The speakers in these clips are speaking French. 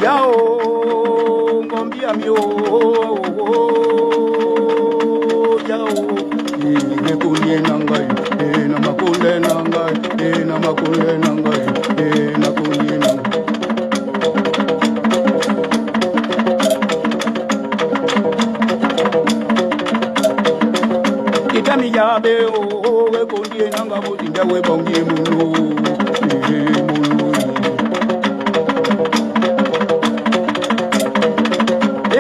Yao, ngombia mio, yao, kunye nangai, na makunde nangai, na makunde nangai, na kunye nangai. Itami yabe o, kunye nanga mutinja we bongi mulu, mulu.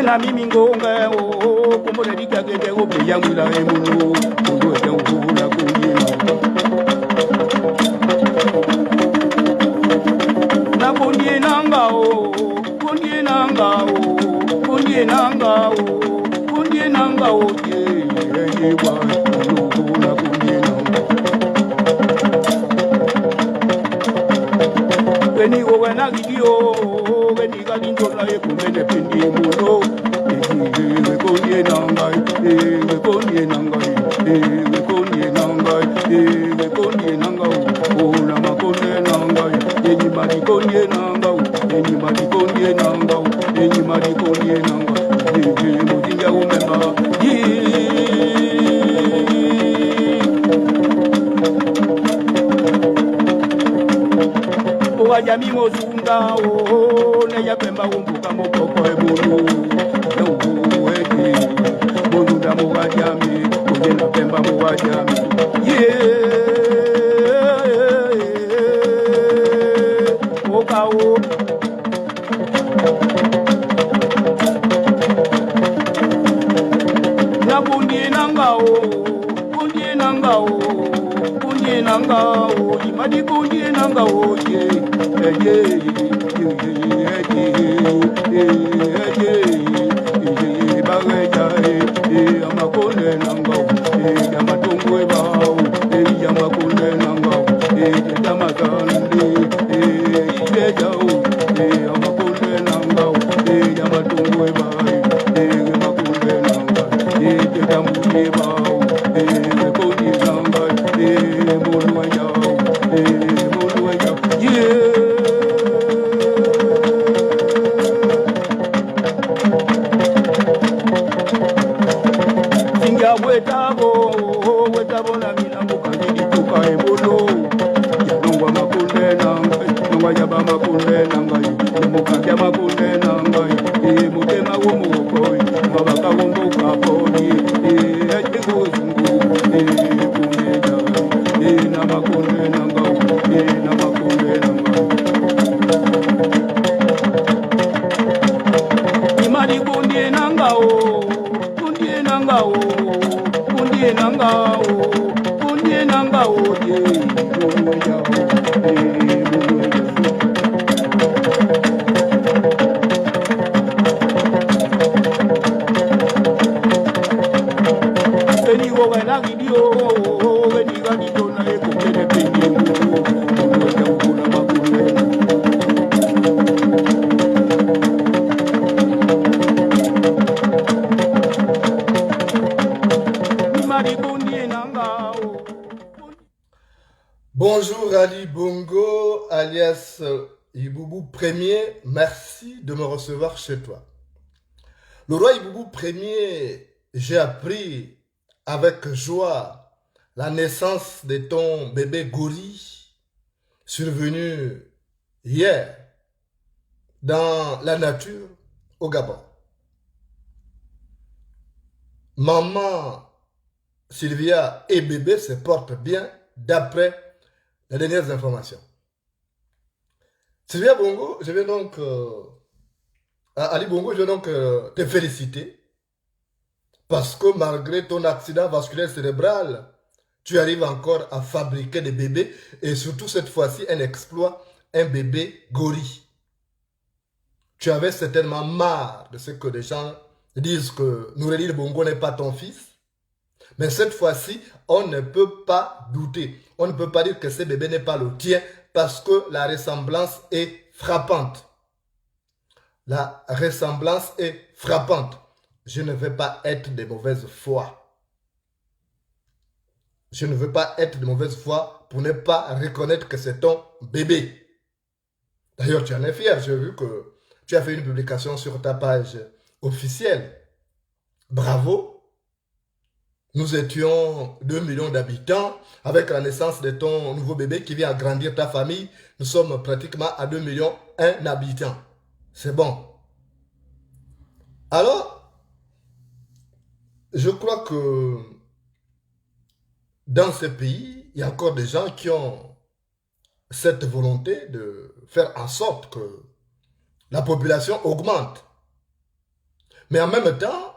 Na mimi ngonga o kumbe dikagende o biyangula emunu kundu ekangula kungina na kungina ngao kungina ngao kungina ngao kungina ngao ye wa kungula kungina weni o wana gidio weni galinjo la ekumene pindi muno konye nangai konye nangai konye nangai konye nangai ona makonye nangai enyi mari konye nangai enyi mari konye nangai enyi mari konye nangai mudinga umema oya mi mozunda o ne ya pemba umbuka mokoko emunu Bonunda Mugajami, Bojena Pemba Mugajami. Okao. Na Bunye Nangao, Bunye Nangao, Bunye Nangao, Imadi Bunye Nangao, Amakonde nangao, Yamatungwe bao, Yamakonde nangao, Yamatande, Yejao, Amakonde nangao, Yamatungwe bao, Yamakonde nangao, Yamakonde bao, Yakonde nangao, Molwa yao, Molwa yao, Wetabo na milango kandidi tuka ebolo Yanongwa makunde nangai Nongwa yaba makunde nangai Mukakya makunde nangai Mutema womukoi Mabaka wombuka poni Ejego zungu Kumeja Na makunde nangai Na makunde nangai Imani kundie nangao Kundie nangao Kundie nangao, kundie nangao, ye, mulu yao, mulu yao. Eni woga na gidio, eni gidio na ekukene penye mulu, mulu yao kuna makule. Bonjour Ali Bongo, alias Iboubou Ier, merci de me recevoir chez toi. Le roi Iboubou Ier, j'ai appris avec joie la naissance de ton bébé Gori, survenu hier dans la nature au Gabon. Maman Sylvia et bébé se portent bien d'après les dernières informations. Sylvia Bongo, je vais donc Ali Bongo, je vais donc te féliciter parce que malgré ton accident vasculaire cérébral, tu arrives encore à fabriquer des bébés et surtout cette fois-ci un exploit, un bébé Gori. Tu avais certainement marre de ce que les gens disent que Noureli Bongo n'est pas ton fils. Mais cette fois-ci, on ne peut pas douter. On ne peut pas dire que ce bébé n'est pas le tien parce que la ressemblance est frappante. La ressemblance est frappante. Je ne veux pas être de mauvaise foi. Je ne veux pas être de mauvaise foi pour ne pas reconnaître que c'est ton bébé. D'ailleurs, tu en es fier. J'ai vu que tu as fait une publication sur ta page officielle. Bravo. Nous étions 2 millions d'habitants. Avec la naissance de ton nouveau bébé qui vient agrandir ta famille, nous sommes pratiquement à 2 millions 1 habitants. C'est bon. Alors, je crois que dans ce pays, il y a encore des gens qui ont cette volonté de faire en sorte que la population augmente. Mais en même temps,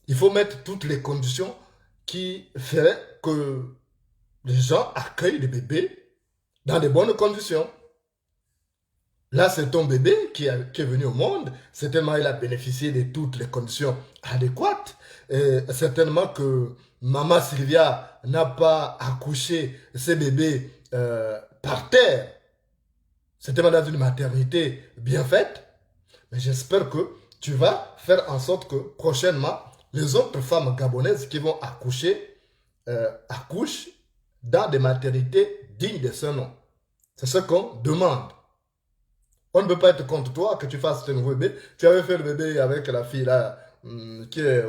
il faut mettre toutes les conditions qui feraient que les gens accueillent les bébés dans de bonnes conditions. Là, c'est ton bébé qui est venu au monde. Certainement, il a bénéficié de toutes les conditions adéquates. Et certainement que maman Sylvia n'a pas accouché ses bébés par terre. Certainement dans une maternité bien faite. Mais j'espère que tu vas faire en sorte que prochainement, les autres femmes gabonaises qui vont accoucher accouchent dans des maternités dignes de ce nom. C'est ce qu'on demande. On ne peut pas être contre toi que tu fasses ce nouveau bébé. Tu avais fait le bébé avec la fille là, qui est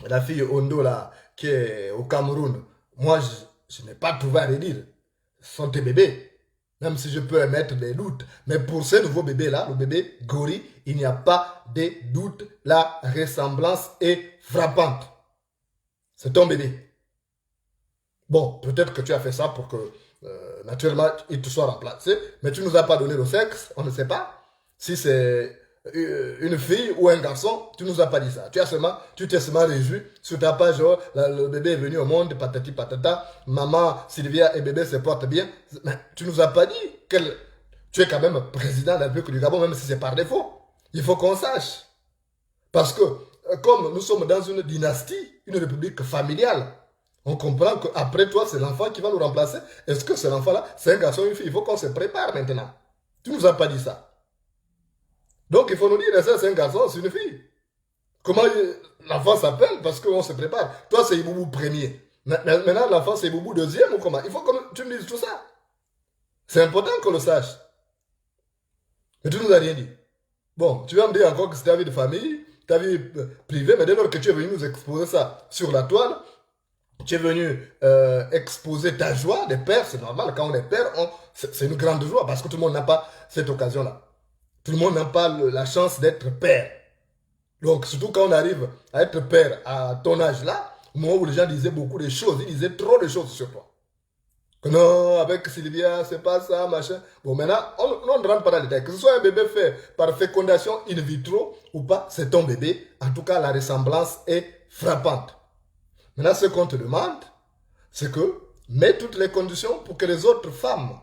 la fille Ondo là, qui est au Cameroun. Moi, je n'ai pas trouvé à redire. Ce sont tes bébés. Même si je peux émettre des doutes. Mais pour ce nouveau bébé là, le bébé Gori, il n'y a pas de doute. La ressemblance est frappante. C'est ton bébé. Bon, peut-être que tu as fait ça pour que naturellement, il te soit remplacé, mais tu ne nous as pas donné le sexe, on ne sait pas. Si c'est une fille ou un garçon, tu ne nous as pas dit ça. Tu t'es seulement réjoui sur ta page, oh, le bébé est venu au monde, patati patata, maman, Sylvia et bébé se portent bien. Mais tu ne nous as pas dit que tu es quand même président de la République du Gabon, même si c'est par défaut. Il faut qu'on sache. Parce que, comme nous sommes dans une dynastie, une république familiale, on comprend qu'après toi, c'est l'enfant qui va nous remplacer. Est-ce que c'est l'enfant-là, c'est un garçon ou une fille? Il faut qu'on se prépare maintenant. Tu ne nous as pas dit ça. Donc, il faut nous dire, ça, c'est un garçon, c'est une fille. Comment l'enfant s'appelle? Parce qu'on se prépare. Toi, c'est Iboubou premier. Maintenant, l'enfant, c'est Iboubou deuxième ou comment? Il faut que tu me dises tout ça. C'est important qu'on le sache. Mais tu ne nous as rien dit. Bon, tu vas me dire encore que c'est ta vie de famille, ta vie privée, mais dès lors que tu es venu nous exposer ça sur la toile, tu es venu exposer ta joie de père, c'est normal, quand on est père, c'est une grande joie parce que tout le monde n'a pas cette occasion-là. Tout le monde n'a pas la chance d'être père. Donc, surtout quand on arrive à être père à ton âge-là, au moment où les gens disaient beaucoup de choses, ils disaient trop de choses sur toi. Que non, avec Sylvia, c'est pas ça, machin. Bon, maintenant, on ne rentre pas dans les détails. Que ce soit un bébé fait par fécondation in vitro ou pas, c'est ton bébé. En tout cas, la ressemblance est frappante. Maintenant, ce qu'on te demande, c'est que mets toutes les conditions pour que les autres femmes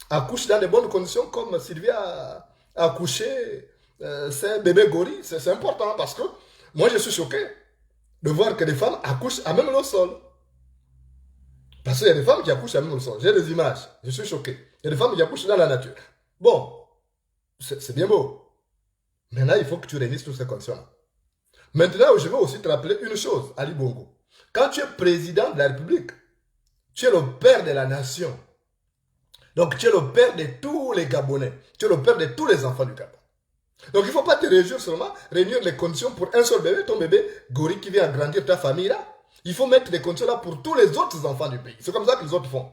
accouchent dans de bonnes conditions, comme Sylvia a accouché ses bébés gorilles. C'est important parce que moi, je suis choqué de voir que des femmes accouchent à même le sol. Parce qu'il y a des femmes qui accouchent à même le sol. J'ai des images, je suis choqué. Il y a des femmes qui accouchent dans la nature. Bon, c'est bien beau. Maintenant, il faut que tu réunisses toutes ces conditions-là. Maintenant, je veux aussi te rappeler une chose, Ali Bongo. Quand tu es président de la République, tu es le père de la nation. Donc, tu es le père de tous les Gabonais. Tu es le père de tous les enfants du Gabon. Donc, il ne faut pas te réjouir seulement, réunir les conditions pour un seul bébé, ton bébé, Gori, qui vient agrandir ta famille là. Il faut mettre des conditions là pour tous les autres enfants du pays. C'est comme ça que les autres font.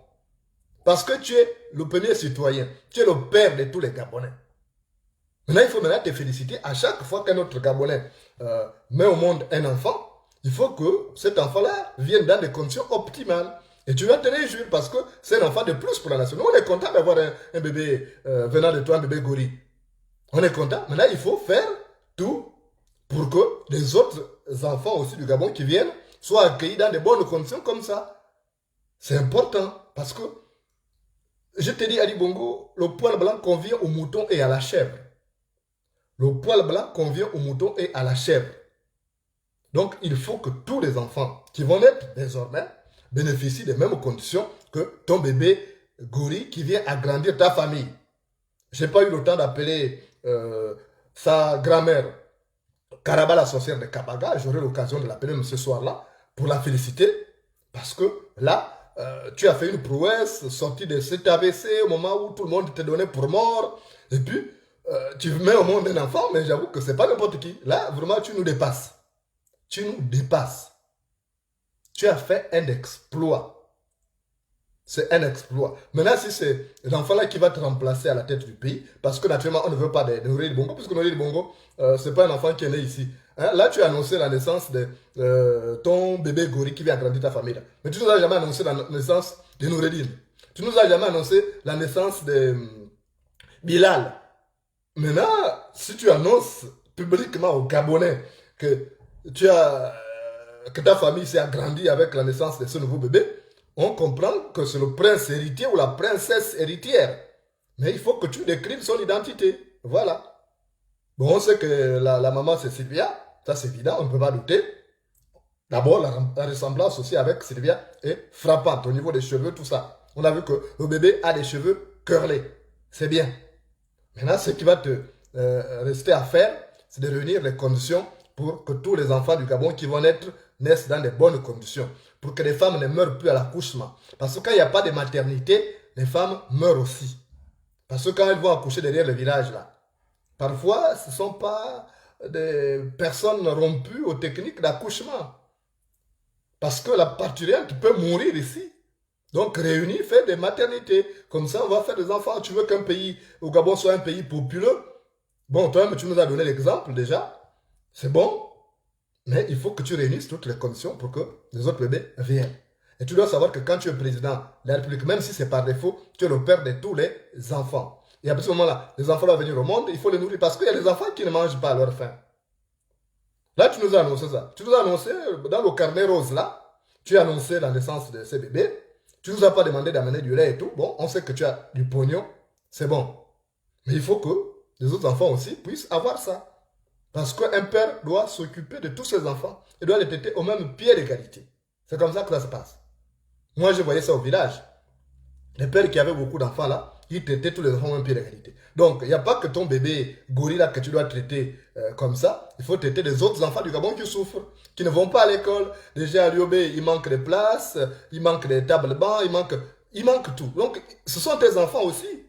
Parce que tu es le premier citoyen. Tu es le père de tous les Gabonais. Maintenant, il faut maintenant te féliciter. À chaque fois qu'un autre Gabonais met au monde un enfant, il faut que cet enfant-là vienne dans des conditions optimales. Et tu vas te réjouir parce que c'est un enfant de plus pour la nation. Nous, on est content d'avoir un bébé venant de toi, un bébé Gori. On est content. Maintenant, il faut faire tout pour que les autres enfants aussi du Gabon qui viennent soient accueillis dans de bonnes conditions comme ça. C'est important parce que, je te dis, Ali Bongo, le poil blanc convient au mouton et à la chèvre. Le poil blanc convient au mouton et à la chèvre. Donc, il faut que tous les enfants qui vont naître désormais bénéficient des mêmes conditions que ton bébé Gori qui vient agrandir ta famille. Je n'ai pas eu le temps d'appeler sa grand-mère, Karaba la sorcière de Kabaga, j'aurai l'occasion de l'appeler ce soir-là pour la féliciter parce que là, tu as fait une prouesse, sorti de cet AVC au moment où tout le monde te donnait pour mort. Et puis, tu mets au monde un enfant, mais j'avoue que c'est pas n'importe qui. Là, vraiment, tu nous dépasses. Tu nous dépasses. Tu as fait un exploit. C'est un exploit. Maintenant, si c'est l'enfant-là qui va te remplacer à la tête du pays, parce que naturellement, on ne veut pas de Nourri Bongo, puisque Nourri Bongo, c'est pas un enfant qui est né ici. Hein? Là, tu as annoncé la naissance de ton bébé Gori qui vient agrandir ta famille. Là. Mais tu nous as jamais annoncé la naissance de Noureddin. Tu nous as jamais annoncé la naissance de Bilal. Maintenant, si tu annonces publiquement aux Gabonais que que ta famille s'est agrandie avec la naissance de ce nouveau bébé, on comprend que c'est le prince héritier ou la princesse héritière. Mais il faut que tu décrives son identité. Voilà. Bon, on sait que la maman c'est Sylvia, ça c'est évident, on ne peut pas douter. D'abord, la ressemblance aussi avec Sylvia est frappante au niveau des cheveux, tout ça. On a vu que le bébé a des cheveux curlés. C'est bien. Maintenant, ce qui va te rester à faire, c'est de réunir les conditions pour que tous les enfants du Gabon qui vont naître naissent dans de bonnes conditions. Pour que les femmes ne meurent plus à l'accouchement. Parce que quand il n'y a pas de maternité, les femmes meurent aussi. Parce que quand elles vont accoucher derrière le village, là, parfois, ce ne sont pas des personnes rompues aux techniques d'accouchement. Parce que la parturiente peut mourir ici. Donc, réunir, faire des maternités. Comme ça, on va faire des enfants. Tu veux qu'un pays, au Gabon, soit un pays populeux? Bon, toi-même, tu nous as donné l'exemple déjà. C'est bon. Mais il faut que tu réunisses toutes les conditions pour que les autres bébés viennent. Et tu dois savoir que quand tu es président de la République, même si c'est par défaut, tu es le père de tous les enfants. Et à ce moment-là, les enfants doivent venir au monde, il faut les nourrir. Parce qu'il y a des enfants qui ne mangent pas à leur faim. Là, tu nous as annoncé ça. Tu nous as annoncé, dans le carnet rose, là, tu as annoncé la naissance de ces bébés. Tu ne nous as pas demandé d'amener du lait et tout. Bon, on sait que tu as du pognon. C'est bon. Mais il faut que les autres enfants aussi puissent avoir ça. Parce qu'un père doit s'occuper de tous ses enfants et doit les traiter au même pied d'égalité. C'est comme ça que ça se passe. Moi, je voyais ça au village. Les pères qui avaient beaucoup d'enfants là, ils traitaient tous les enfants au même pied d'égalité. Donc, il n'y a pas que ton bébé gorilla que tu dois traiter comme ça. Il faut traiter les autres enfants du Gabon qui souffrent, qui ne vont pas à l'école. Déjà à l'UOB, il manque de places, il manque des tables bancs, il manque tout. Donc, ce sont tes enfants aussi.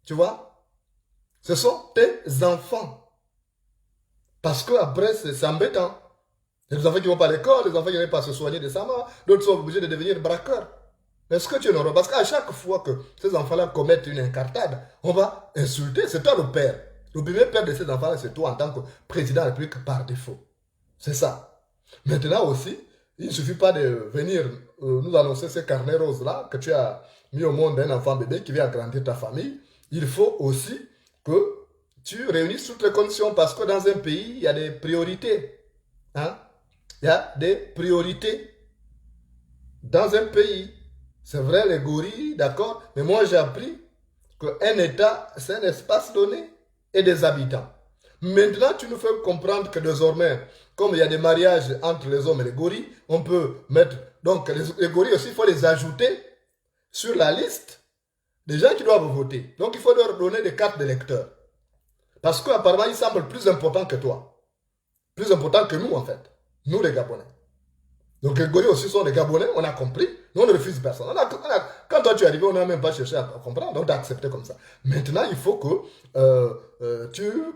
Tu vois? Ce sont tes enfants. Parce qu'après, c'est embêtant. Il y a des enfants qui ne vont pas à l'école, les enfants qui ne vont pas se soigner décemment, d'autres sont obligés de devenir braqueurs. Est-ce que tu es normal? Parce qu'à chaque fois que ces enfants-là commettent une incartade, on va insulter, c'est toi le père. Le premier père de ces enfants-là, c'est toi en tant que président de la République par défaut. C'est ça. Maintenant aussi, il ne suffit pas de venir nous annoncer ces carnets roses-là, que tu as mis au monde un enfant bébé qui vient agrandir ta famille. Il faut aussi que tu réunisses toutes les conditions parce que dans un pays, il y a des priorités. Hein? Il y a des priorités. Dans un pays, c'est vrai, les gorilles, d'accord, mais moi j'ai appris qu'un État, c'est un espace donné et des habitants. Maintenant, tu nous fais comprendre que désormais, comme il y a des mariages entre les hommes et les gorilles, on peut mettre... Donc, les gorilles aussi, il faut les ajouter sur la liste des gens qui doivent voter. Donc, il faut leur donner des cartes d'électeurs. Parce qu'apparemment, ils semblent plus importants que toi. Plus importants que nous, en fait. Nous, les Gabonais. Donc, les gorilles aussi sont des Gabonais, on a compris. Nous, on ne refuse personne. Quand toi, tu es arrivé, on n'a même pas cherché à comprendre. Donc, tu as accepté comme ça. Maintenant, il faut que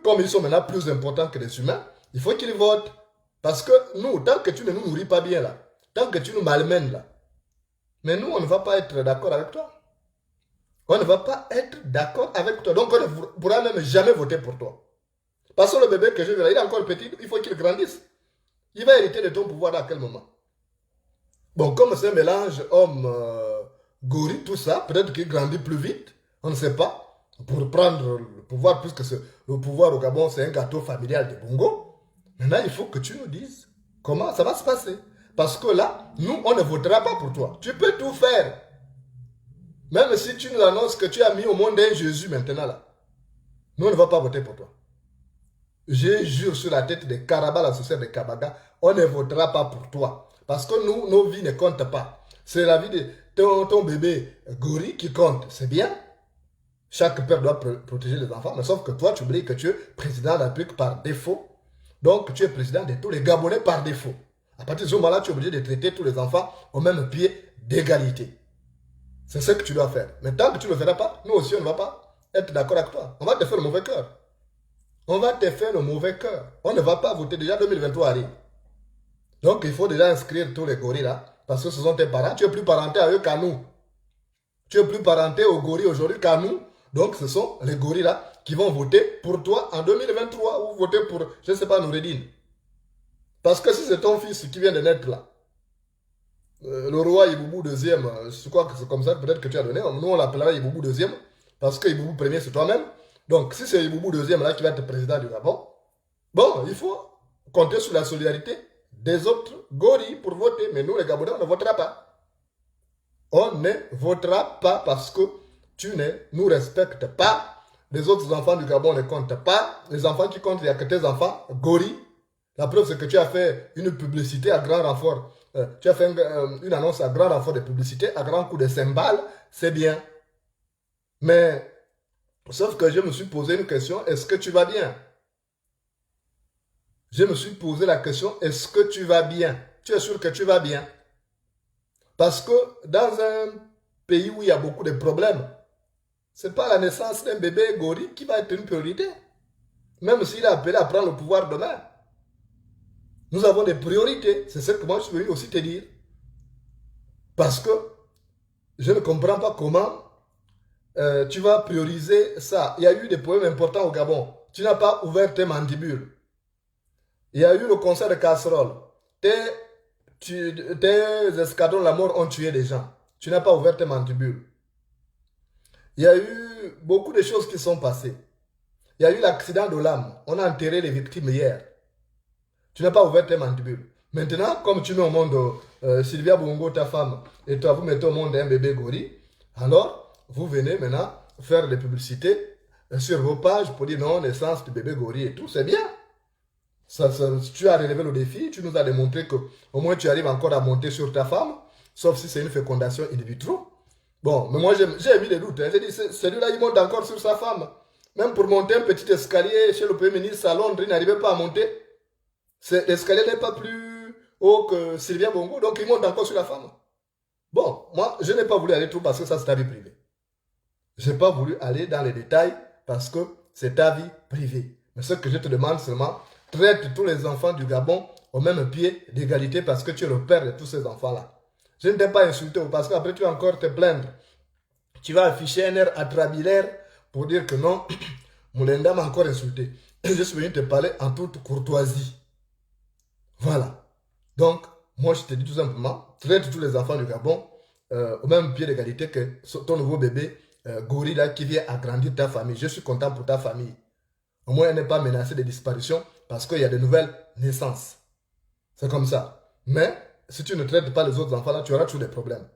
comme ils sont maintenant plus importants que les humains, il faut qu'ils votent. Parce que nous, tant que tu ne nous nourris pas bien, là, tant que tu nous malmènes, là, mais nous, on ne va pas être d'accord avec toi. On ne va pas être d'accord avec toi. Donc, on ne pourra même jamais voter pour toi. Parce que le bébé que je veux là, il est encore petit, il faut qu'il grandisse. Il va hériter de ton pouvoir à quel moment? Bon, comme c'est un mélange homme-gorille, tout ça, peut-être qu'il grandit plus vite, on ne sait pas, pour prendre le pouvoir, puisque le pouvoir au Gabon, c'est un gâteau familial de Bongo. Maintenant, il faut que tu nous dises comment ça va se passer. Parce que là, nous, on ne votera pas pour toi. Tu peux tout faire. Même si tu nous annonces que tu as mis au monde un Jésus maintenant là, nous on ne va pas voter pour toi. Je jure sur la tête de Karaba, la société de Kabaga, on ne votera pas pour toi. Parce que nous, nos vies ne comptent pas. C'est la vie de ton bébé gorille qui compte. C'est bien. Chaque père doit protéger les enfants, mais sauf que toi, tu oublies que tu es président de la République par défaut. Donc, tu es président de tous les Gabonais par défaut. À partir de ce moment-là, tu es obligé de traiter tous les enfants au même pied d'égalité. C'est ce que tu dois faire. Mais tant que tu ne le feras pas, nous aussi, on ne va pas être d'accord avec toi. On va te faire le mauvais cœur. On va te faire le mauvais cœur. On ne va pas voter. Déjà 2023 arrive. Donc, il faut déjà inscrire tous les gorilles là. Parce que ce sont tes parents. Tu es plus parenté à eux qu'à nous. Tu es plus parenté aux gorilles aujourd'hui qu'à nous. Donc, ce sont les gorilles là qui vont voter pour toi en 2023 ou voter pour, je ne sais pas, Noureddin. Parce que si c'est ton fils qui vient de naître là, le roi Iboubou deuxième, je crois que c'est comme ça peut-être que tu as donné. Nous, on l'appellera Iboubou deuxième. Parce que Iboubou premier, c'est toi-même. Donc, si c'est Iboubou deuxième là qui va être président du Gabon, bon, il faut compter sur la solidarité des autres gorilles pour voter. Mais nous, les Gabonais, on ne votera pas. On ne votera pas parce que tu ne nous respectes pas. Les autres enfants du Gabon ne comptent pas. Les enfants qui comptent, il n'y a que tes enfants, gorilles. La preuve, c'est que tu as fait une publicité à grand renfort. Tu as fait une annonce à grand renfort de publicité, à grand coup de cymbales. C'est bien. Mais, sauf que je me suis posé une question, est-ce que tu vas bien? Je me suis posé la question, est-ce que tu vas bien? Tu es sûr que tu vas bien? Parce que dans un pays où il y a beaucoup de problèmes, ce n'est pas la naissance d'un bébé gorille qui va être une priorité. Même s'il est appelé à prendre le pouvoir demain. Nous avons des priorités. C'est ce que moi je suis venu aussi te dire. Parce que je ne comprends pas comment tu vas prioriser ça. Il y a eu des problèmes importants au Gabon. Tu n'as pas ouvert tes mandibules. Il y a eu le concert de casserole. Tes escadrons de la mort ont tué des gens. Tu n'as pas ouvert tes mandibules. Il y a eu beaucoup de choses qui sont passées. Il y a eu l'accident de l'âme. On a enterré les victimes hier. Tu n'as pas ouvert tes mandibules. Maintenant, comme tu mets au monde Sylvia Bongo, ta femme, et toi, vous mettez au monde un bébé gorille, alors, vous venez maintenant faire des publicités sur vos pages pour dire non, naissance du bébé gorille et tout. C'est bien. Tu as relevé le défi, tu nous as démontré que au moins tu arrives encore à monter sur ta femme, sauf si c'est une fécondation in vitro. Bon, mais moi j'ai mis des doutes. Hein. J'ai dit, celui-là, il monte encore sur sa femme. Même pour monter un petit escalier chez le Premier ministre à Londres, il n'arrivait pas à monter. L'escalier n'est pas plus haut que Sylvia Bongo, donc il monte encore sur la femme. Bon, moi, je n'ai pas voulu aller trop parce que ça, c'est ta vie privée. Je n'ai pas voulu aller dans les détails parce que c'est ta vie privée. Mais ce que je te demande seulement, traite tous les enfants du Gabon au même pied d'égalité parce que tu es le père de tous ces enfants-là. Je ne t'ai pas insulté parce qu'après tu vas encore te plaindre. Tu vas afficher un air atrabilaire pour dire que non, Moulenda m'a encore insulté. Je suis venu te parler en toute courtoisie. Voilà. Donc, moi je te dis tout simplement, traite tous les enfants du Gabon au même pied d'égalité que ton nouveau bébé gorille qui vient agrandir ta famille. Je suis content pour ta famille. Au moins, elle n'est pas menacée de disparition parce qu'il y a de nouvelles naissances. C'est comme ça. Mais, si tu ne traites pas les autres enfants là, tu auras toujours des problèmes.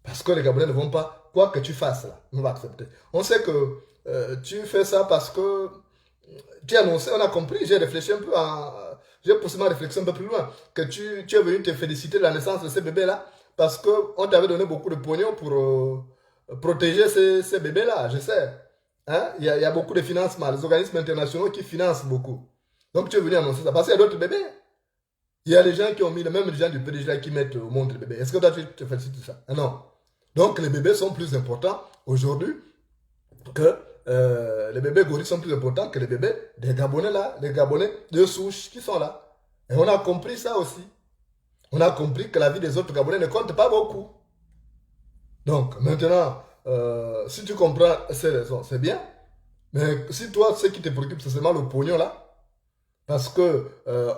Parce que les Gabonais ne vont pas, quoi que tu fasses là, on va accepter. On sait que tu fais ça parce que tu as annoncé, on a compris, j'ai réfléchi un peu, j'ai poussé ma réflexion un peu plus loin, que tu es venu te féliciter de la naissance de ces bébés là, parce qu'on t'avait donné beaucoup de pognon pour protéger ces bébés là, je sais. Hein? Il y a beaucoup de financements, les organismes internationaux qui financent beaucoup. Donc tu es venu annoncer ça, parce qu'il y a d'autres bébés. Il y a les gens qui ont mis, même les gens du PDG qui mettent au monde les bébés. Est-ce que toi tu te félicites de ça? Non. Donc les bébés sont plus importants aujourd'hui que les bébés gorilles sont plus importants que les bébés des Gabonais là, les Gabonais de souche qui sont là. Et on a compris ça aussi. On a compris que la vie des autres Gabonais ne compte pas beaucoup. Donc maintenant, si tu comprends ces raisons, c'est bien. Mais si toi, ce qui te préoccupe, c'est seulement le pognon là, parce que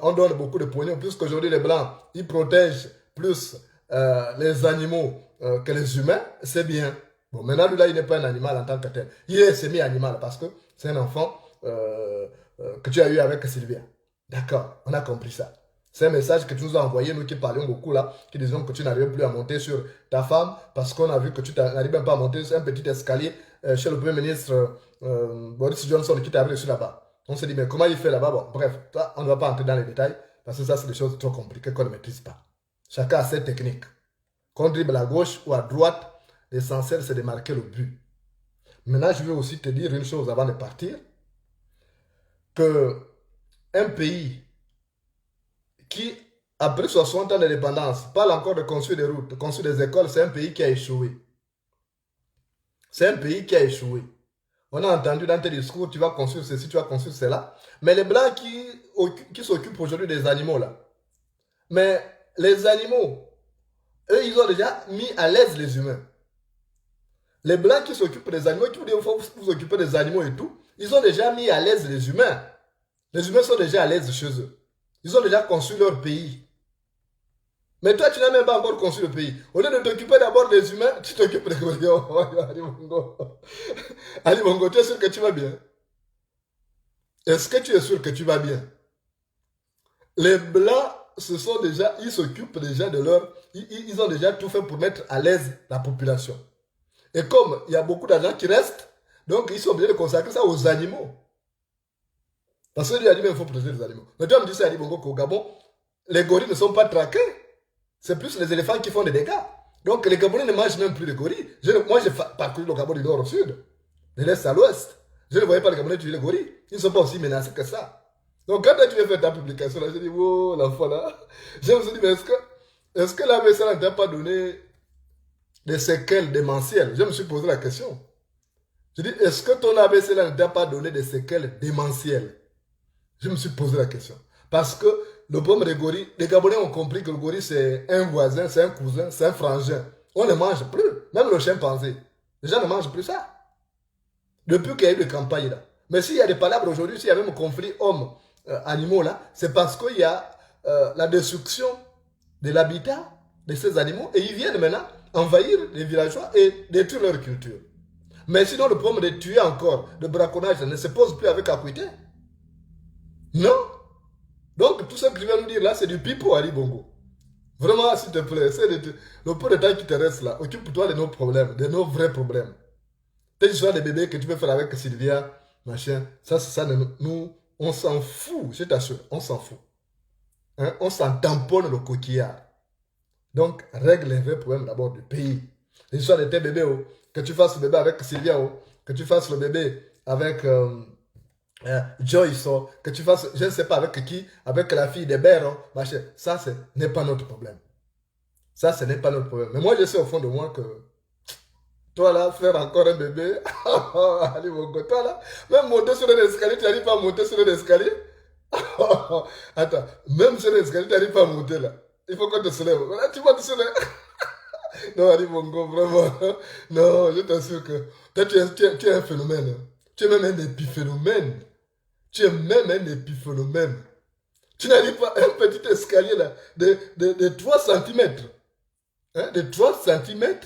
on donne beaucoup de pognon, puisqu'aujourd'hui les Blancs, ils protègent plus les animaux que les humains, c'est bien. Bon, maintenant, lui là, il n'est pas un animal en tant que tel. Il est semi-animal parce que c'est un enfant que tu as eu avec Sylvia. D'accord, on a compris ça. C'est un message que tu nous as envoyé, nous qui parlions beaucoup là, qui disions que tu n'arrives plus à monter sur ta femme parce qu'on a vu que tu n'arrives même pas à monter sur un petit escalier chez le Premier ministre Boris Johnson qui t'a reçu là-bas. On s'est dit, mais comment il fait là-bas? Bon, bref, ça, on ne va pas entrer dans les détails parce que ça, c'est des choses trop compliquées qu'on ne maîtrise pas. Chacun a ses techniques. Qu'on dribble à gauche ou à droite, l'essentiel, c'est de marquer le but. Maintenant, je vais aussi te dire une chose avant de partir, que un pays qui, après 60 ans d'indépendance, parle encore de construire des routes, de construire des écoles, c'est un pays qui a échoué. C'est un pays qui a échoué. On a entendu dans tes discours, tu vas construire ceci, tu vas construire cela. Mais les Blancs qui s'occupent aujourd'hui des animaux, là, mais les animaux, eux, ils ont déjà mis à l'aise les humains. Les Blancs qui s'occupent des animaux, qui vous faut vous occuper des animaux et tout, ils ont déjà mis à l'aise les humains. Les humains sont déjà à l'aise chez eux. Ils ont déjà construit leur pays. Mais toi, tu n'as même pas encore construit le pays. Au lieu de t'occuper d'abord des humains, tu t'occupes des gorilles. Ali Bongo. Ali Bongo, tu es sûr que tu vas bien? Est-ce que tu es sûr que tu vas bien? Les Blancs, ils s'occupent déjà de leur... Ils ont déjà tout fait pour mettre à l'aise la population. Et comme il y a beaucoup d'argent qui reste, donc ils sont obligés de consacrer ça aux animaux. Parce que lui a dit, mais il faut protéger les animaux. Mais toi, me dis ça, Ali Bongo, qu'au Gabon, les gorilles ne sont pas traqués. C'est plus les éléphants qui font des dégâts. Donc les Gabonais ne mangent même plus de gorilles. Moi, j'ai parcouru le Gabon du nord au sud, de l'est à l'ouest. Je ne voyais pas les Gabonais tuer les gorilles. Ils ne sont pas aussi menacés que ça. Donc quand tu as fait ta publication, là, j'ai dit, oh, l'enfant là. Je me suis dit, mais est-ce que l'ABC ne t'a pas donné des séquelles démentielles? Je me suis posé la question. Je dis, est-ce que ton ABC là ne t'a pas donné des séquelles démentielles? Je me suis posé la question. Parce que le problème des gorilles, les Gabonais ont compris que le gorille c'est un voisin, c'est un cousin, c'est un frangin. On ne mange plus. Même le chimpanzé. Les gens ne mangent plus ça. Depuis qu'il y a eu des campagnes là. Mais s'il y a des palabres aujourd'hui, s'il y a même un conflit homme-animaux là, c'est parce qu'il y a la destruction de l'habitat de ces animaux et ils viennent maintenant envahir les villageois et détruire leur culture. Mais sinon, le problème de tuer encore, de braconnage, ne se pose plus avec acuité. Non. Donc, tout ce que je viens de dire là, c'est du pipeau, Ali Bongo. Vraiment, s'il te plaît, le peu de temps qui te reste là, occupe-toi de nos problèmes, de nos vrais problèmes. Tes histoires de bébés que tu peux faire avec Sylvia, machin, nous, on s'en fout, je t'assure, on s'en fout. Hein? On s'en tamponne le coquillard. Donc, règle les vrais problèmes d'abord du pays. L'histoire de tes bébés, oh, que tu fasses le bébé avec Sylvia, oh, que tu fasses le bébé avec Joyce, oh, que tu fasses, je ne sais pas avec qui, avec la fille de Bert, oh, machin. Ça, ce n'est pas notre problème. Ça, ce n'est pas notre problème. Mais moi, je sais au fond de moi que toi là, faire encore un bébé, allez mon gars, toi là, même monter sur un escalier, tu n'arrives pas à monter sur un escalier. Attends, même sur un escalier, tu n'arrives pas à monter là. Il faut qu'on te soulève. Voilà, tu vas te soulever. Non, Ali Bongo, vraiment. Non, je t'assure que toi, tu es un phénomène. Tu es même un épiphénomène. Tu es même un épiphénomène. Tu n'arrives pas à un petit escalier là, de 3 cm. Hein, de 3 cm.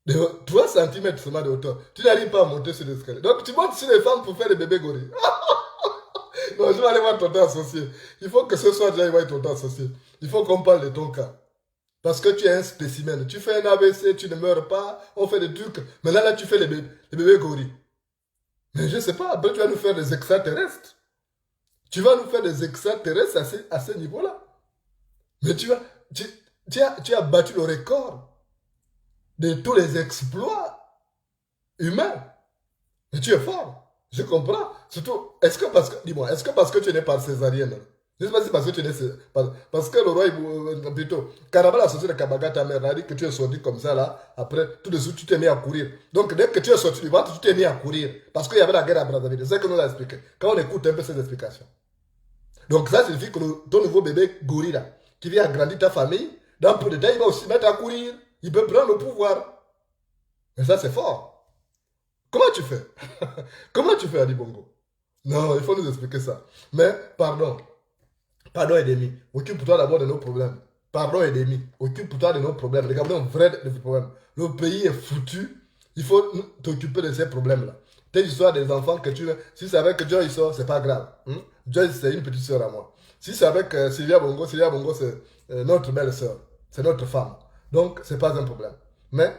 De 3 cm seulement de hauteur. Tu n'arrives pas à monter sur l'escalier. Donc, tu montes sur les femmes pour faire des bébés gorilles. Non, je vais aller voir ton temps associé. Il faut que ce soir, j'aille voir ton temps associé. Il faut qu'on parle de ton cas. Parce que tu es un spécimen. Tu fais un AVC, tu ne meurs pas, on fait des trucs. Mais là, tu fais les bébés gorilles. Mais je ne sais pas, après tu vas nous faire des extraterrestres. Tu vas nous faire des extraterrestres à ce niveau-là. Mais tu as battu le record de tous les exploits humains. Mais tu es fort. Je comprends. Surtout, dis-moi, est-ce que parce que tu es né par césarienne? Je ne sais pas si parce que tu es né... Parce que le roi, plutôt, Carabal associé de Kabaga, ta mère, a dit que tu es sorti comme ça, là. Après, tout de suite, tu t'es mis à courir. Donc, dès que tu es sorti du ventre, tu t'es mis à courir. Parce qu'il y avait la guerre à Brazzaville. C'est ce que nous l'a expliqué. Quand on écoute un peu ces explications. Donc, ça signifie que ton nouveau bébé gorille, là, qui vient agrandir ta famille, dans peu de temps, il va aussi mettre à courir. Il peut prendre le pouvoir. Et ça, c'est fort. Comment tu fais? Comment tu fais, Ali Bongo? Non, il faut nous expliquer ça. Mais, pardon et demi, occupe-toi d'abord de nos problèmes. Pardon et demi, occupe-toi de nos problèmes. Les Gabonais ont vrai problèmes. Le pays est foutu. Il faut t'occuper de ces problèmes-là. Tes histoires des enfants que tu veux. Si c'est avec Joyce, c'est pas grave. Joyce, c'est une petite soeur à moi. Si c'est avec Sylvia Bongo, c'est notre belle soeur. C'est notre femme. Donc, c'est pas un problème. Mais,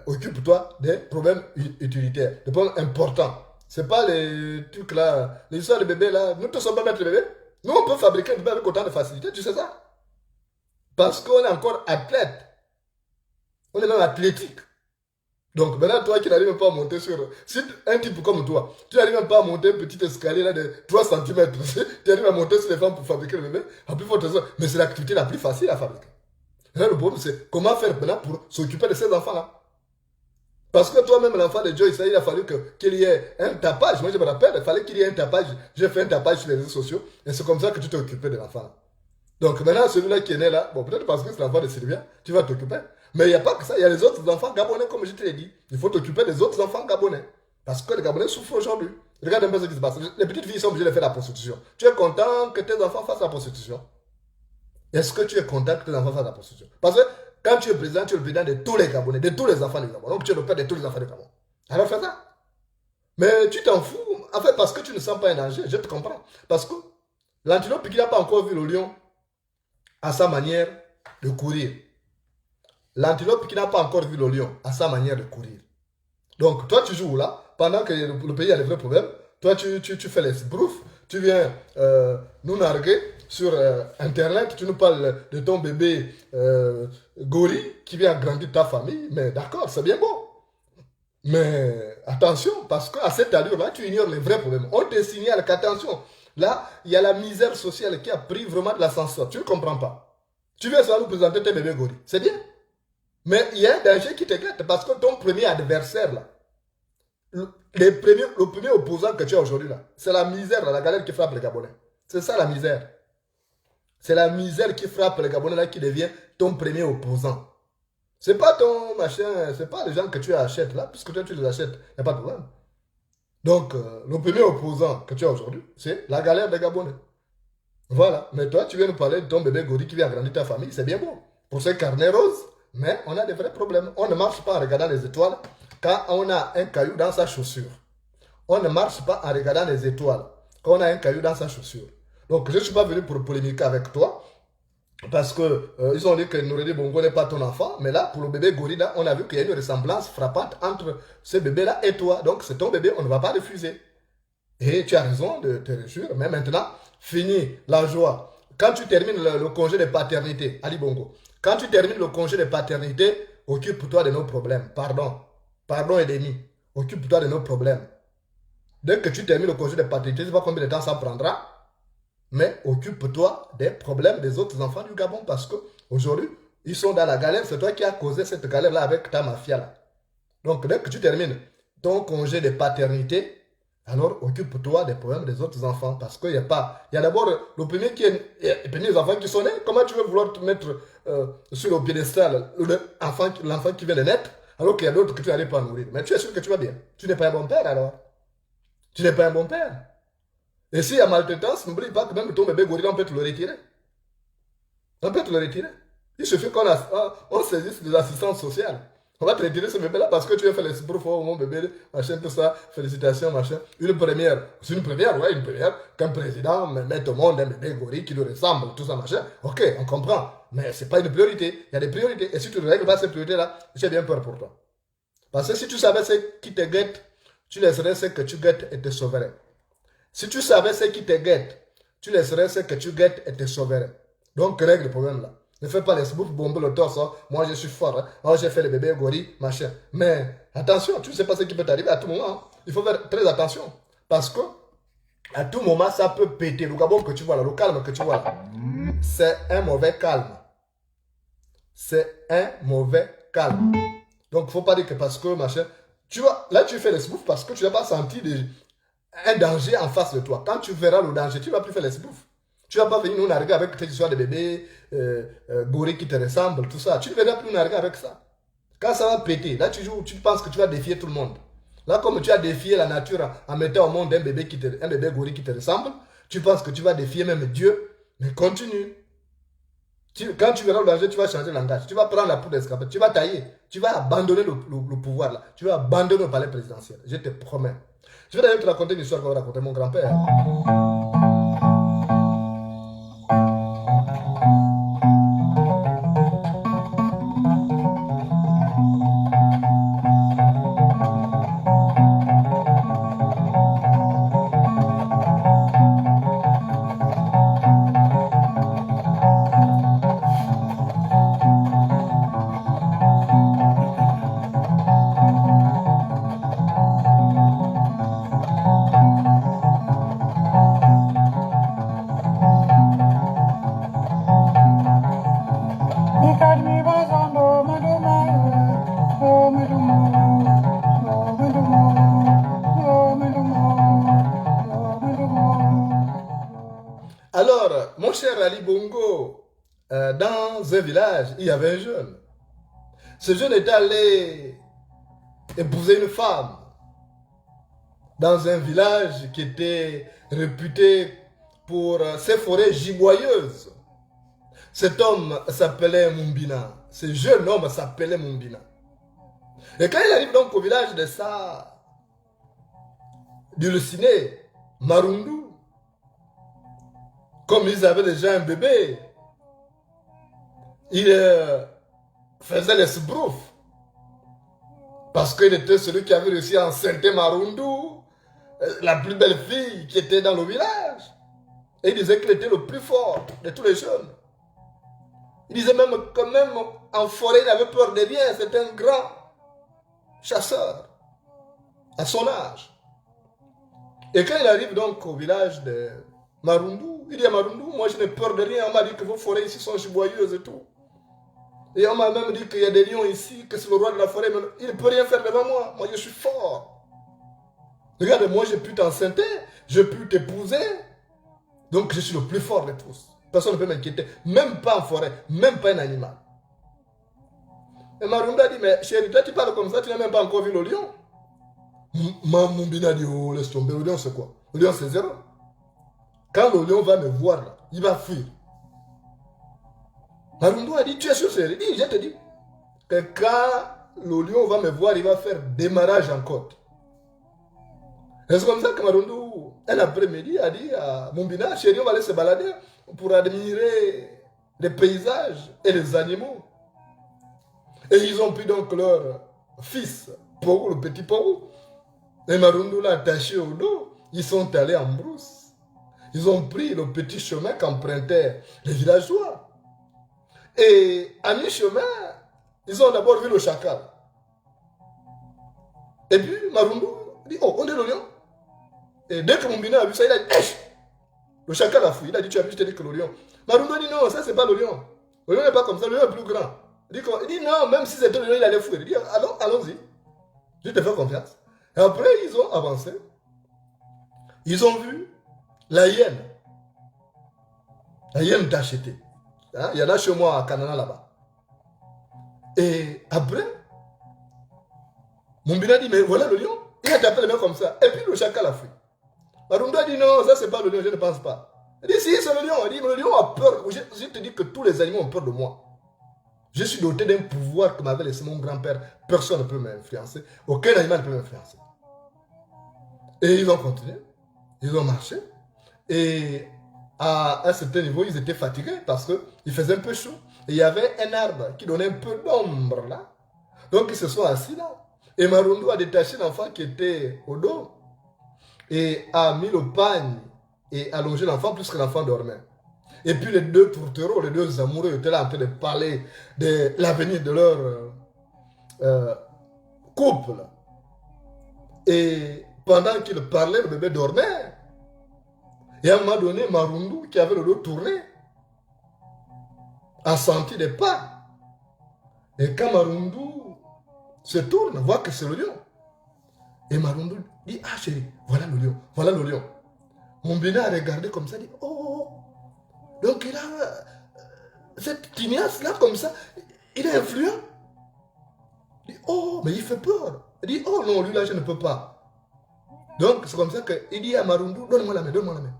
occupe-toi des problèmes utilitaires, des problèmes importants. C'est pas les trucs là, les histoires de bébés là. Nous ne sommes pas mettre le bébé. Nous, on peut fabriquer un bébé avec autant de facilité, tu sais ça? Parce qu'on est encore athlète. On est même athlétique. Donc maintenant, toi qui n'arrives même pas à monter sur... Si un type comme toi, tu n'arrives même pas à monter un petit escalier là de 3 centimètres, tu arrives à monter sur les femmes pour fabriquer le bébé, à plus forte raison. Mais c'est l'activité la plus facile à fabriquer. Là, le problème, c'est comment faire maintenant pour s'occuper de ces enfants-là. Parce que toi-même, l'enfant de Joyce, il a fallu qu'il y ait un tapage. Moi, je me rappelle, il fallait qu'il y ait un tapage. J'ai fait un tapage sur les réseaux sociaux. Et c'est comme ça que tu t'es occupé de l'enfant. Donc maintenant, celui-là qui est né là, bon, peut-être parce que c'est l'enfant de Sylvia, tu vas t'occuper. Mais il n'y a pas que ça, il y a les autres enfants gabonais, comme je te l'ai dit. Il faut t'occuper des autres enfants gabonais. Parce que les Gabonais souffrent aujourd'hui. Regarde un peu ce qui se passe. Les petites filles sont obligées de faire la prostitution. Tu es content que tes enfants fassent la prostitution? Est-ce que tu es content que tes enfants fassent la prostitution? Parce que quand tu es président, tu es le président de tous les Gabonais, de tous les enfants du Gabon. Donc tu es le père de tous les enfants du Gabon. Alors fais ça. Mais tu t'en fous. En fait, parce que tu ne sens pas un danger, je te comprends. Parce que l'antilope qui n'a pas encore vu le lion à sa manière de courir. L'antilope qui n'a pas encore vu le lion à sa manière de courir. Donc toi tu joues là, pendant que le pays a des vrais problèmes, toi tu fais les broufs, tu viens nous narguer sur internet, tu nous parles de ton bébé Gori qui vient agrandir ta famille, mais d'accord, c'est bien beau. Mais attention, parce qu'à cette allure-là, tu ignores les vrais problèmes. On te signale qu'attention, là, il y a la misère sociale qui a pris vraiment de l'ascenseur. Tu ne comprends pas. Tu viens seulement nous présenter tes bébés Gori. C'est bien. Mais il y a un danger qui te guette parce que ton premier adversaire, là, le premier opposant que tu as aujourd'hui, là, c'est la misère, là, la galère qui frappe les Gabonais. C'est ça la misère. C'est la misère qui frappe les Gabonais là qui devient ton premier opposant. C'est pas ton machin, c'est pas les gens que tu achètes là, puisque toi tu les achètes, il n'y a pas de problème. Donc, le premier opposant que tu as aujourd'hui, c'est la galère des Gabonais. Voilà. Mais toi, tu viens nous parler de ton bébé Gori qui vient agrandir ta famille, c'est bien beau. Pour ce carnet rose, mais on a des vrais problèmes. On ne marche pas en regardant les étoiles quand on a un caillou dans sa chaussure. On ne marche pas en regardant les étoiles quand on a un caillou dans sa chaussure. Donc, je ne suis pas venu pour polémiquer avec toi. Parce que ils ont dit que Noureddin Bongo n'est pas ton enfant. Mais là, pour le bébé Gori, là, on a vu qu'il y a une ressemblance frappante entre ce bébé-là et toi. Donc, c'est ton bébé, on ne va pas refuser. Et tu as raison de te réjouir. Mais maintenant, fini la joie. Quand tu termines le congé de paternité, Ali Bongo, quand tu termines le congé de paternité, occupe-toi de nos problèmes. Pardon et demi. Occupe-toi de nos problèmes. Dès que tu termines le congé de paternité, je ne sais pas combien de temps ça prendra. Mais occupe-toi des problèmes des autres enfants du Gabon parce qu'aujourd'hui, ils sont dans la galère. C'est toi qui as causé cette galère-là avec ta mafia là. Donc, dès que tu termines ton congé de paternité, alors occupe-toi des problèmes des autres enfants parce qu'il y a pas... Il y a d'abord le premier qui est... Et puis les enfants qui sont nés. Comment tu veux vouloir te mettre sur le piédestal l'enfant qui vient de naître alors qu'il y a d'autres que tu n'arrives pas à nourrir? Mais tu es sûr que tu vas bien. Tu n'es pas un bon père alors. Tu n'es pas un bon père. Et s'il y a maltraitance, n'oublie pas que même ton bébé Gori, on peut te le retirer. On peut te le retirer. Il suffit qu'on saisisse des assistances sociales. On va te retirer ce bébé-là parce que tu as fait les broufs, mon bébé, machin, tout ça, félicitations, machin. Une première, c'est une première, ouais, une première, qu'un président mette au monde un bébé Gori qui lui ressemble, tout ça, machin. Ok, on comprend. Mais ce n'est pas une priorité. Il y a des priorités. Et si tu ne règles pas ces priorités-là, j'ai bien peur pour toi. Parce que si tu savais ce qui te guette, tu laisserais ce que tu guettes et te sauverais. Si tu savais ce qui te guette, tu laisserais ce que tu guettes et te sauverais. Donc, règle le problème là. Ne fais pas les bouffes bomber le torse. Hein. Moi, je suis fort. Hein. Moi, j'ai fait le bébé Gori, machin. Mais attention, tu ne sais pas ce qui peut t'arriver à tout moment. Hein. Il faut faire très attention. Parce que à tout moment, ça peut péter. Le Gabon que tu vois là, le calme que tu vois là, c'est un mauvais calme. C'est un mauvais calme. Donc, il ne faut pas dire que parce que machin. Tu vois, là, tu fais les bouffes parce que tu n'as pas senti un danger en face de toi. Quand tu verras le danger, tu ne vas plus faire les bouffes. Tu ne vas pas venir nous narguer avec tes histoires de bébés, Gori qui te ressemble, tout ça. Tu ne verras plus nous narguer avec ça. Quand ça va péter, là tu joues, tu penses que tu vas défier tout le monde. Là, comme tu as défié la nature en mettant au monde un bébé Gori qui te ressemble, tu penses que tu vas défier même Dieu. Mais continue. Quand tu verras le danger, tu vas changer de langage. Tu vas prendre la poudre d'escapade. Tu vas tailler. Tu vas abandonner le pouvoir là. Tu vas abandonner le palais présidentiel. Je te promets. Je vais d'ailleurs te raconter une histoire qu'on va raconter mon grand-père. Alors, mon cher Ali Bongo, dans un village, il y avait un jeune. Ce jeune est allé épouser une femme dans un village qui était réputé pour ses forêts giboyeuses. Cet homme s'appelait Mumbina. Ce jeune homme s'appelait Mumbina. Et quand il arrive donc au village de sa dulcinée, Marundu, comme ils avaient déjà un bébé, il faisait les sbroufs. Parce qu'il était celui qui avait réussi à enceinter Marundu, la plus belle fille qui était dans le village. Et il disait qu'il était le plus fort de tous les jeunes. Il disait même que même en forêt, il avait peur de rien. C'était un grand chasseur à son âge. Et quand il arrive donc au village de Marundu, il dit à Marundu, moi je n'ai peur de rien. On m'a dit que vos forêts ici sont giboyeuses et tout. Et on m'a même dit qu'il y a des lions ici, que c'est le roi de la forêt, mais il ne peut rien faire devant moi. Moi je suis fort. Regarde, moi j'ai pu t'enceinter, j'ai pu t'épouser. Donc je suis le plus fort de tous. Personne ne peut m'inquiéter, même pas en forêt, même pas un animal. Et Marundu a dit, mais chérie, toi tu parles comme ça, tu n'as même pas encore vu le lion. Mumbina dit, oh laisse tomber, le lion c'est quoi? Le lion c'est zéro. Quand le lion va me voir, là, il va fuir. Marundu a dit, tu es sûr, chérie? Il dit, je te dis, que quand le lion va me voir, il va faire démarrage en côte. Et c'est comme ça que Marundu, un après-midi, a dit à Mumbina, chérie, on va aller se balader pour admirer les paysages et les animaux. Et ils ont pris donc leur fils, Porou, le petit Porou. Et Marundu l'a attaché au dos. Ils sont allés en brousse. Ils ont pris le petit chemin qu'empruntaient les villageois. Et à mi-chemin, ils ont d'abord vu le chacal. Et puis Marundu dit, oh, on est le lion. Et dès que Mumbina a vu ça, il a dit, Esh! Le chacal a fui. Il a dit, tu as vu, je t'ai dit que le lion. Marundu dit, non, ça c'est pas le lion. Le lion n'est pas comme ça, le lion est plus grand. Il dit, non, même si c'était le lion, il allait fuir. Il dit, allons-y. Je te fais confiance. Et après, ils ont avancé. Ils ont vu la hyène. La hyène d'acheter. Hein? Il y en a chez moi à Canana là-bas. Et après, Mumbina dit, mais voilà le lion. Il a tapé les mains comme ça. Et puis le chacal a fui. Marundu a dit, non, ça c'est pas le lion, je ne pense pas. Il dit, si, c'est le lion. Il dit, mais le lion a peur. Je te dis que tous les animaux ont peur de moi. Je suis doté d'un pouvoir que m'avait laissé mon grand-père. Personne ne peut m'influencer. Aucun animal ne peut m'influencer. Et ils ont continué. Ils ont marché. Et à un certain niveau, ils étaient fatigués parce qu'il faisait un peu chaud. Et il y avait un arbre qui donnait un peu d'ombre là. Donc ils se sont assis là. Et Marundu a détaché l'enfant qui était au dos. Et a mis le pagne et allongé l'enfant puisque l'enfant dormait. Et puis les deux tourtereaux, les deux amoureux étaient là en train de parler de l'avenir de leur couple. Et pendant qu'ils parlaient, le bébé dormait. Et à un moment donné, Marundu, qui avait le dos tourné, a senti des pas. Et quand Marundu se tourne, voit que c'est le lion. Et Marundu dit, ah chérie, voilà le lion, voilà le lion. Mumbina a regardé comme ça, dit, oh, donc il a cette tignasse là comme ça, il est influent. Il dit, oh, mais il fait peur. Il dit, oh non, lui là, je ne peux pas. Donc c'est comme ça qu'il dit à Marundu, donne-moi la main, donne-moi la main.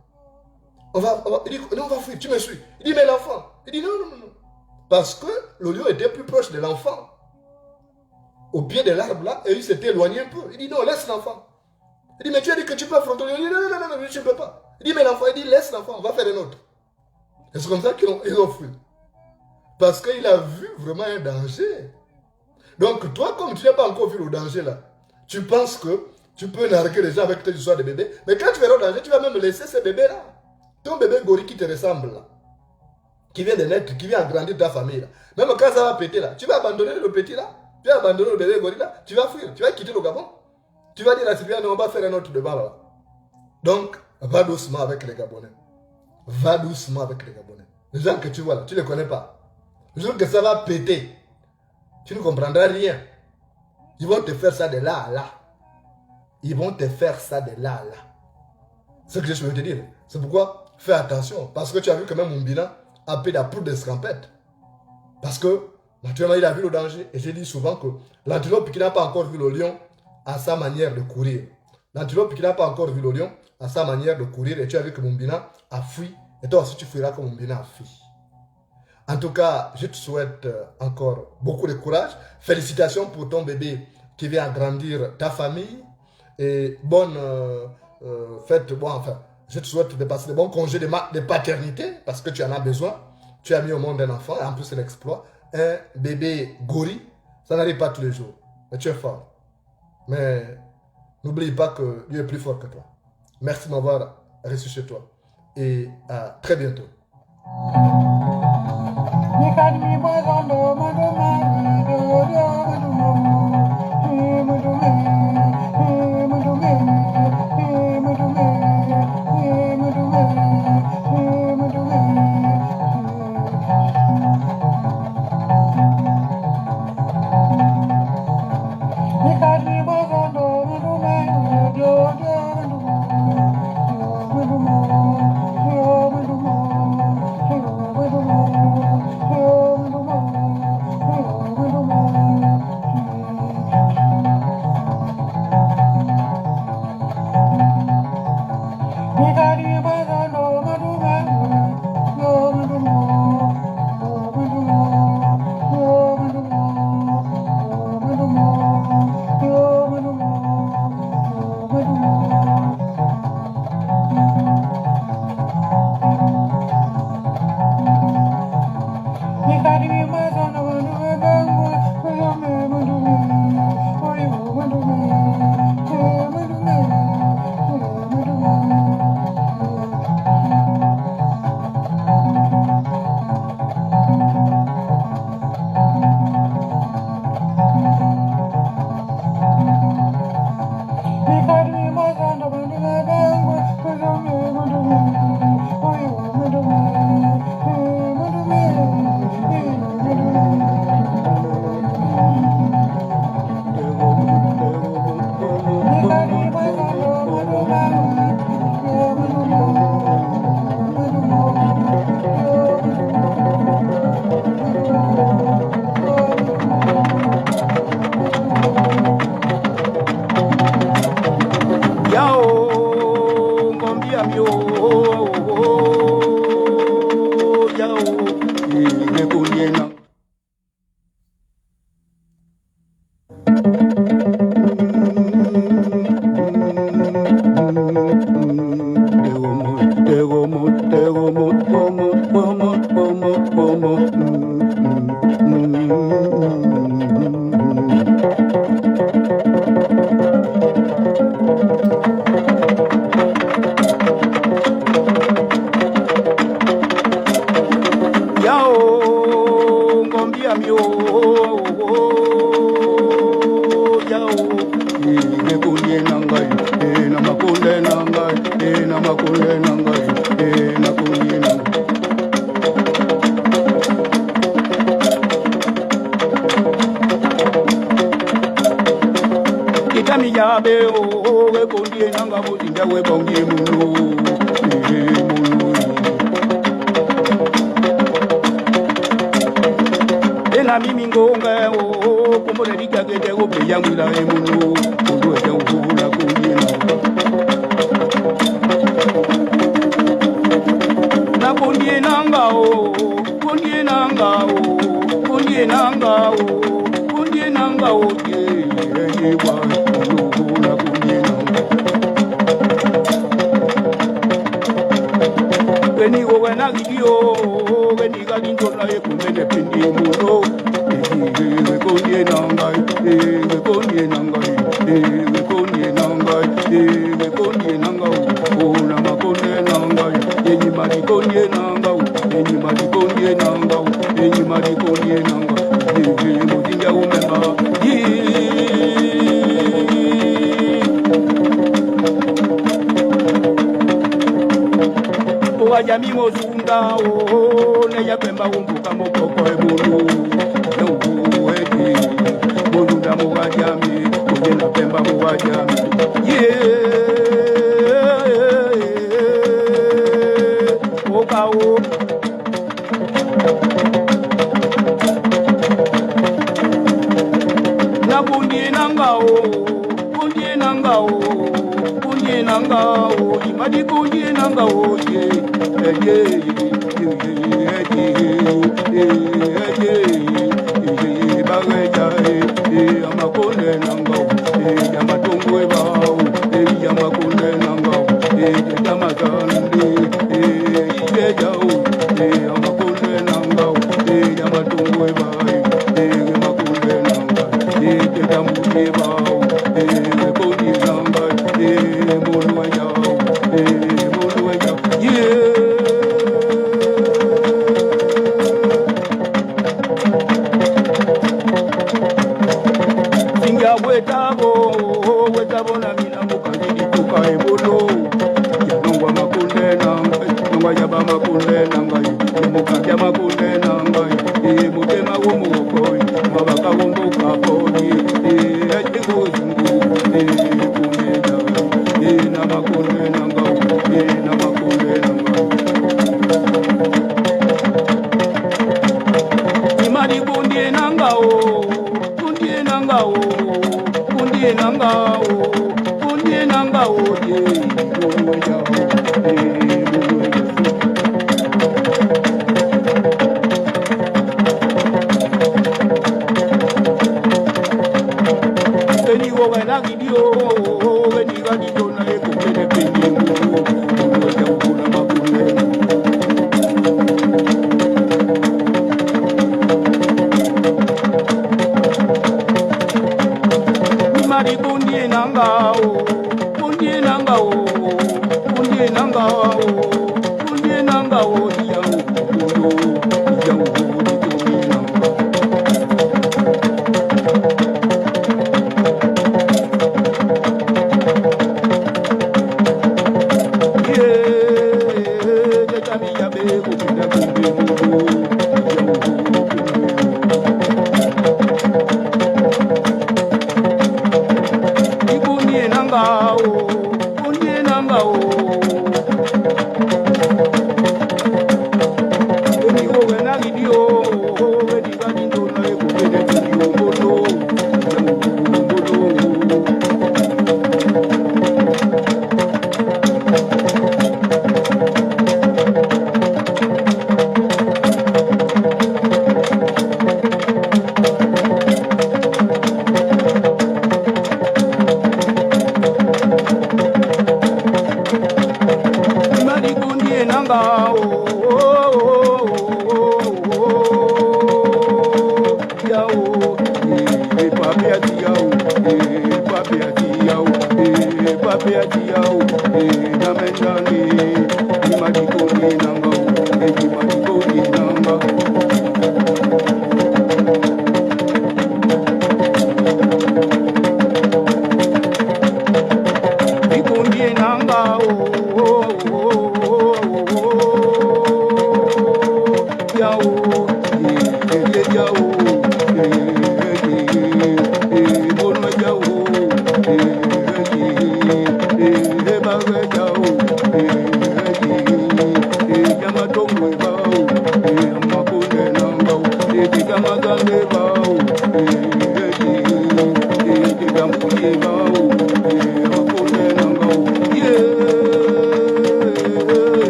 Il dit, non, on va fuir, tu me suis. Il dit, mais l'enfant. Il dit, non, non, non. Parce que le lion était plus proche de l'enfant. Au pied de l'arbre là, et il s'était éloigné un peu. Il dit, non, laisse l'enfant. Il dit, mais tu as dit que tu peux affronter le lion. Il dit, non, non, non, non, je ne peux pas. Il dit, mais l'enfant, il dit, laisse l'enfant, on va faire un autre. Et c'est comme ça qu'ils ont fui. Parce qu'il a vu vraiment un danger. Donc toi, comme tu n'as pas encore vu le danger là, tu penses que tu peux narguer les gens avec tes histoires de bébés. Mais quand tu verras le danger, tu vas même laisser ces bébés là. Ton bébé gorille qui te ressemble là, qui vient de naître, qui vient agrandir ta famille là. Même quand ça va péter là, tu vas abandonner le petit là, tu vas abandonner le bébé gorille là, tu vas fuir, tu vas quitter le Gabon. Tu vas dire à Sylvia, on va faire un autre devant là. Donc, va doucement avec les Gabonais. Va doucement avec les Gabonais. Les gens que tu vois là, tu ne les connais pas. Le jour que ça va péter, tu ne comprendras rien. Ils vont te faire ça de là à là. Ils vont te faire ça de là à là. C'est ce que je veux te dire. C'est pourquoi, fais attention. Parce que tu as vu quand même Mumbina a pris la poudre d'escampette. Parce que, naturellement, il a vu le danger. Et j'ai dit souvent que l'antilope qui n'a pas encore vu le lion a sa manière de courir. L'antilope qui n'a pas encore vu le lion a sa manière de courir. Et tu as vu que Mumbina a fui. Et toi aussi, tu fuiras comme Mumbina a fui. En tout cas, je te souhaite encore beaucoup de courage. Félicitations pour ton bébé qui vient agrandir ta famille. Et bonne fête. Bon, enfin, je te souhaite de passer de bons congés de paternité parce que tu en as besoin. Tu as mis au monde un enfant et en plus c'est l'exploit. Un bébé gorille, ça n'arrive pas tous les jours. Mais tu es fort. Mais n'oublie pas que Dieu est plus fort que toi. Merci de m'avoir reçu chez toi. Et à très bientôt. nangao. Na bunye nangao, bunye nangao, bunye nangao, imadi bunye nangao, ye, ye, bageja, amakone nangao, yamatungwe bao, yamakone nangao, yamatande, yejao, amakone nangao, yamatungwe bao, yamakone nangao. Jamuye bao, koni nanga, molwa yao, yeah. Singa wetabo na mina mukandi kuka ebolo. Yanongwa makunde nanga, nongwa yaba makunde nanga, mukandi makunde nanga, mutema womukoi, mabaka wombuka poni. Imadi kundie nangao, kundie nangao, kundie nangao, kundie nangao, ye, Kundie nangao, kundie nangao, kundie nangao, kundie nangao, yang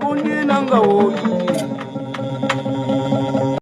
kundie nangao,